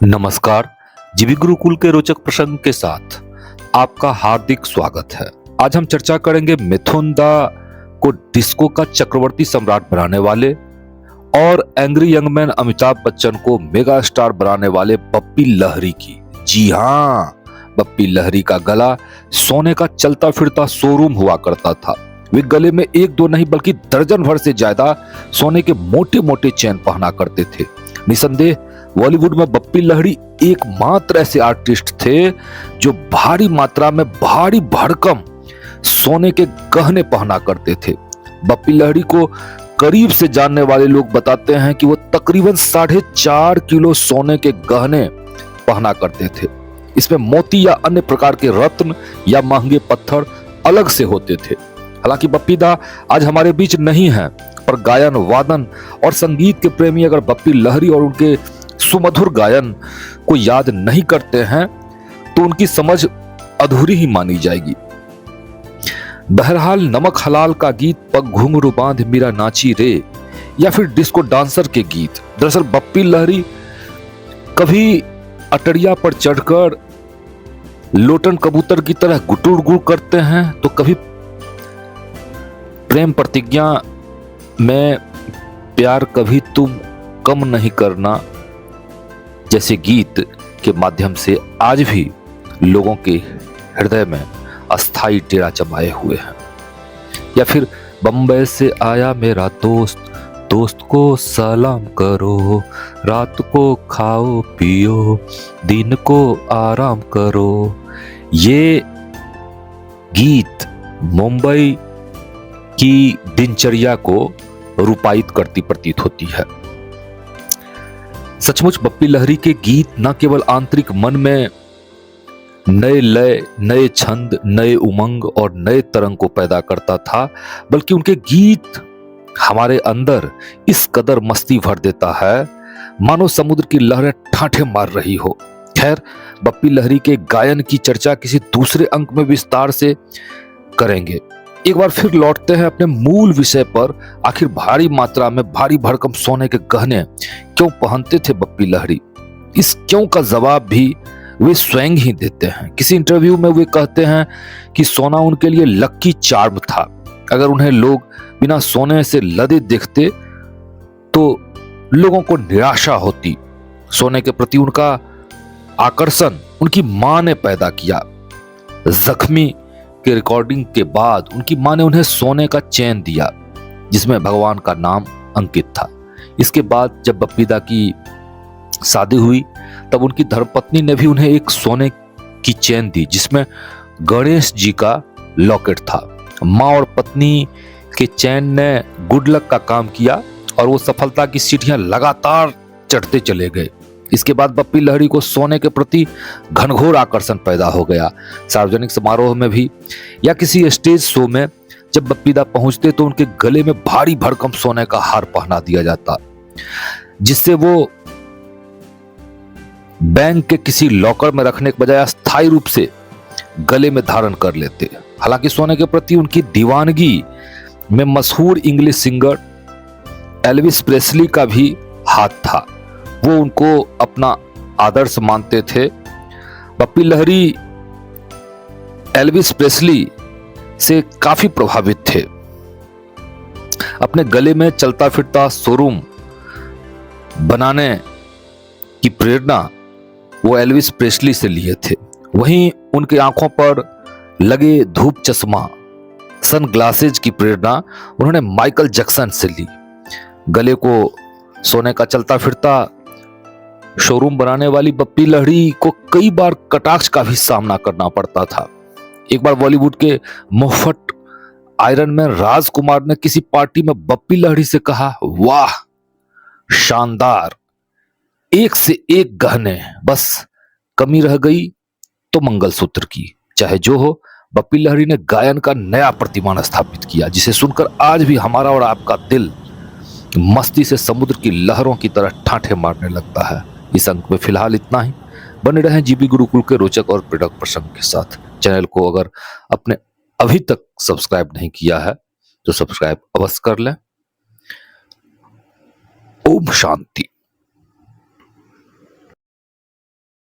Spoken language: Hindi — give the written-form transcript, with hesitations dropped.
नमस्कार। जीवी गुरुकुल के रोचक प्रसंग के साथ आपका हार्दिक स्वागत है। आज हम चर्चा करेंगे मिथुन दा को डिस्को का चक्रवर्ती सम्राट बनाने वाले और angry young man Amitabh Bachchan को मेगा स्टार बनाने वाले बप्पी लहरी की। जी हाँ, बप्पी लहरी का गला सोने का चलता फिरता शोरूम हुआ करता था। वे गले में एक दो नहीं बल्कि दर्जन भर से ज्यादा सोने के मोटे मोटे चेन पहना करते थे। निसंदेह बॉलीवुड में बप्पी लहरी एकमात्र ऐसे आर्टिस्ट थे जो भारी मात्रा में भारी भरकम सोने के गहने पहना करते थे। बप्पी लहरी को करीब से जानने वाले लोग बताते हैं कि वो तकरीबन 4.5 किलो सोने के गहने पहना करते थे। इसमें मोती या अन्य प्रकार के रत्न या महंगे पत्थर अलग से होते थे। हालांकि बप्पी दा आज हमारे बीच नहीं है, पर गायन वादन और संगीत के प्रेमी अगर बप्पी लहरी और उनके सुमधुर गायन को याद नहीं करते हैं तो उनकी समझ अधूरी ही मानी जाएगी। बहरहाल नमक हलाल का गीत पग घुंघरू बांध मीरा नाची रे या फिर डिस्को डांसर के गीत, दरअसल बप्पी लहरी कभी अटरिया पर चढ़कर लोटन कबूतर की तरह गुटुर गुड़ करते हैं तो कभी प्रेम प्रतिज्ञा में प्यार कभी तुम कम नहीं करना जैसे गीत के माध्यम से आज भी लोगों के हृदय में अस्थाई डेरा जमाए हुए हैं। या फिर बम्बई से आया मेरा दोस्त, दोस्त को सलाम करो, रात को खाओ पियो, दिन को आराम करो। ये गीत मुंबई की दिनचर्या को रूपायित करती प्रतीत होती है। सचमुच बप्पी लहरी के गीत न केवल आंतरिक मन में नए लय, नए छंद, नए उमंग और नए तरंग को पैदा करता था, बल्कि उनके गीत हमारे अंदर इस कदर मस्ती भर देता है मानो समुद्र की लहरें ठाठे मार रही हो। खैर, बप्पी लहरी के गायन की चर्चा किसी दूसरे अंक में विस्तार से करेंगे। एक बार फिर लौटते हैं अपने मूल विषय पर। आखिर भारी मात्रा में भारी भरकम सोने के गहने क्यों पहनते थे बप्पी लहरी? इस क्यों का जवाब भी वे स्वयं ही देते हैं। किसी इंटरव्यू में वे कहते हैं कि सोना उनके लिए लक्की चार्म था। अगर उन्हें लोग बिना सोने से लदे देखते तो लोगों को निराशा होती। सोने के प्रति उनका आकर्षण उनकी मां ने पैदा किया। जख्मी के रिकॉर्डिंग के बाद उनकी मां ने उन्हें सोने का चेन दिया जिसमें भगवान का नाम अंकित था। इसके बाद जब बप्पी दा की शादी हुई तब उनकी धर्मपत्नी ने भी उन्हें एक सोने की चेन दी जिसमें गणेश जी का लॉकेट था। मां और पत्नी के चैन ने गुड लक का काम किया और वो सफलता की सीढ़ियां लगातार चढ़ते चले गए। इसके बाद बप्पी लहरी को सोने के प्रति घनघोर आकर्षण पैदा हो गया। सार्वजनिक समारोह में भी या किसी स्टेज शो में जब बप्पी दा पहुंचते तो उनके गले में भारी भरकम सोने का हार पहना दिया जाता जिससे वो बैंक के किसी लॉकर में रखने के बजाय अस्थायी रूप से गले में धारण कर लेते। हालांकि सोने के प्रति उनकी दीवानगी में मशहूर इंग्लिश सिंगर एल्विस प्रेस्ली का भी हाथ था। वो उनको अपना आदर्श मानते थे। बप्पी लहरी एल्विस प्रेस्ली से काफी प्रभावित थे। अपने गले में चलता फिरता शोरूम बनाने की प्रेरणा वो एल्विस प्रेस्ली से लिए थे। वहीं उनके आंखों पर लगे धूप चश्मा सन ग्लासेज की प्रेरणा उन्होंने माइकल जैक्सन से ली। गले को सोने का चलता फिरता शोरूम बनाने वाली बप्पी लहरी को कई बार कटाक्ष का भी सामना करना पड़ता था। एक बार बॉलीवुड के मुफ्फट आयरन मैन राजकुमार ने किसी पार्टी में बप्पी लहरी से कहा, वाह शानदार, एक से एक गहने, बस कमी रह गई तो मंगलसूत्र की। चाहे जो हो, बप्पी लहरी ने गायन का नया प्रतिमान स्थापित किया जिसे सुनकर आज भी हमारा और आपका दिल मस्ती से समुद्र की लहरों की तरह ठाठे मारने लगता है। इस अंक में फिलहाल इतना ही। बने रहें जीवी गुरुकुल के रोचक और प्रेरक प्रसंग के साथ। चैनल को अगर आपने अभी तक सब्सक्राइब नहीं किया है तो सब्सक्राइब अवश्य कर लें। ओम शांति।